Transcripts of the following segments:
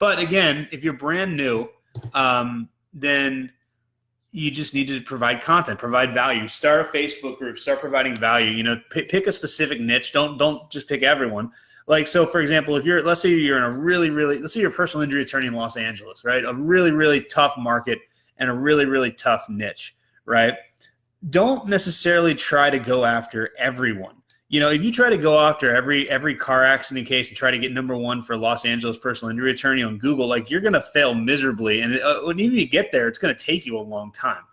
But again, if you're brand new, then you just need to provide content, provide value, start a Facebook group, start providing value, pick a specific niche. Don't just pick everyone. Like, so for example, if let's say you're in let's say you're a personal injury attorney in Los Angeles, right? A really, really tough market and a really, really tough niche, right? Don't necessarily try to go after everyone. If you try to go after every car accident case and try to get number one for Los Angeles personal injury attorney on Google, like, you're going to fail miserably. And when you get there, it's going to take you a long time.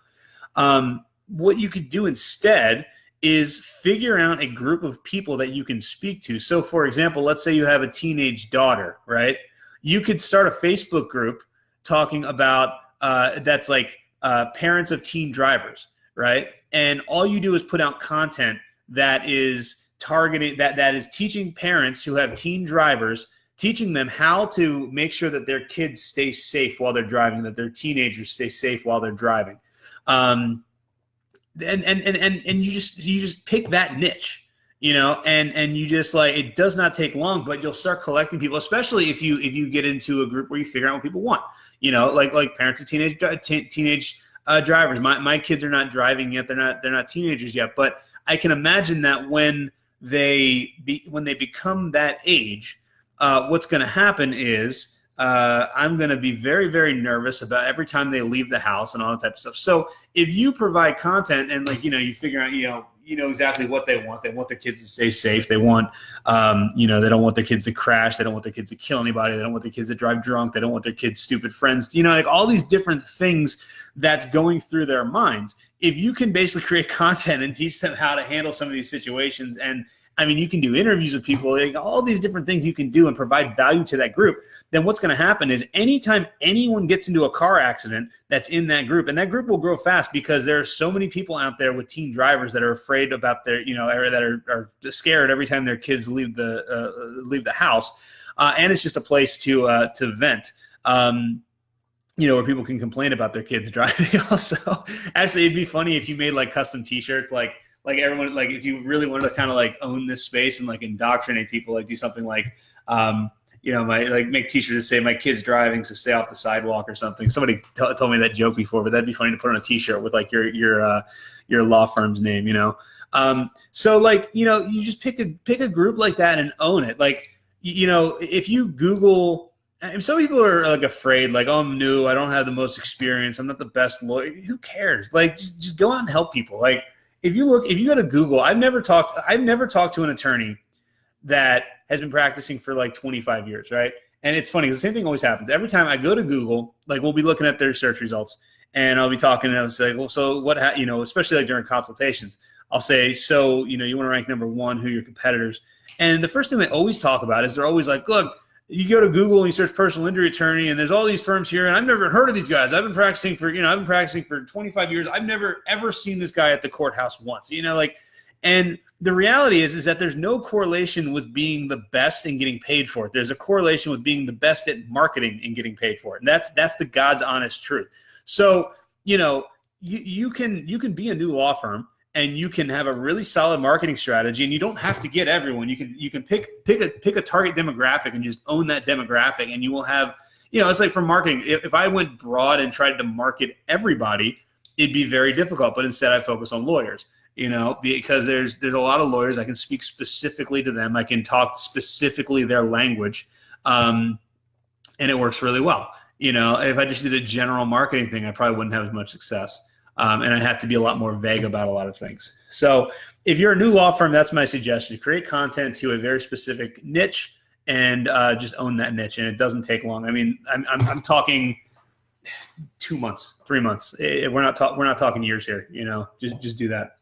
What you could do instead is figure out a group of people that you can speak to. So for example, let's say you have a teenage daughter, right? You could start a Facebook group talking about that's like parents of teen drivers, right? And all you do is put out content that is targeted, that is teaching parents who have teen drivers, teaching them how to make sure that their kids stay safe while they're driving, that their teenagers stay safe while they're driving. And you just pick that niche, and you just, like, it does not take long, but you'll start collecting people, especially if you get into a group where you figure out what people want, like parents of teenage drivers. My kids are not driving yet. They're not teenagers yet, but I can imagine that when they become that age, what's going to happen is I'm going to be very, very nervous about every time they leave the house and all that type of stuff. So if you provide content and, like, you figure out, you know exactly what they want. They want their kids to stay safe. They want, they don't want their kids to crash. They don't want their kids to kill anybody. They don't want their kids to drive drunk. They don't want their kids' stupid friends. Like all these different things that's going through their minds. If you can basically create content and teach them how to handle some of these situations, and I mean, you can do interviews with people, like all these different things you can do and provide value to that group, then what's going to happen is anytime anyone gets into a car accident that's in that group, and that group will grow fast because there are so many people out there with teen drivers that are afraid about their, that are scared every time their kids leave the house. And it's just a place to vent. Where people can complain about their kids driving also. Actually, it'd be funny if you made like custom t-shirts, like everyone, like if you really wanted to kind of like own this space and like indoctrinate people, like do something like, make t-shirts that say my kid's driving, so stay off the sidewalk or something. Somebody told me that joke before, but that'd be funny to put on a t-shirt with like your law firm's name, So like, you just pick a group like that and own it. Like, if you Google, and some people are like afraid, like, oh, I'm new, I don't have the most experience, I'm not the best lawyer. Who cares? Like, just go out and help people. Like, if you go to Google, I've never talked to an attorney that has been practicing for like 25 years, right? And it's funny because the same thing always happens. Every time I go to Google, like we'll be looking at their search results, and I'll be talking, and I'll say, well, so what, especially like during consultations, I'll say, so, you want to rank number one, who are your competitors? And the first thing they always talk about is they're always like, look, you go to Google and you search personal injury attorney, and there's all these firms here, and I've never heard of these guys. I've been practicing for 25 years. I've never ever seen this guy at the courthouse once. And the reality is that there's no correlation with being the best and getting paid for it. There's a correlation with being the best at marketing and getting paid for it. And that's the God's honest truth. So, you can be a new law firm, and you can have a really solid marketing strategy, and you don't have to get everyone. You can pick a target demographic and just own that demographic, and you will have, it's like for marketing. If I went broad and tried to market everybody, it'd be very difficult. But instead, I focus on lawyers, because there's a lot of lawyers. I can speak specifically to them. I can talk specifically their language, and it works really well. If I just did a general marketing thing, I probably wouldn't have as much success. And I'd have to be a lot more vague about a lot of things. So if you're a new law firm, that's my suggestion. Create content to a very specific niche and just own that niche. And it doesn't take long. I mean, I'm talking 2 months, 3 months. We're not talking years here. Just do that.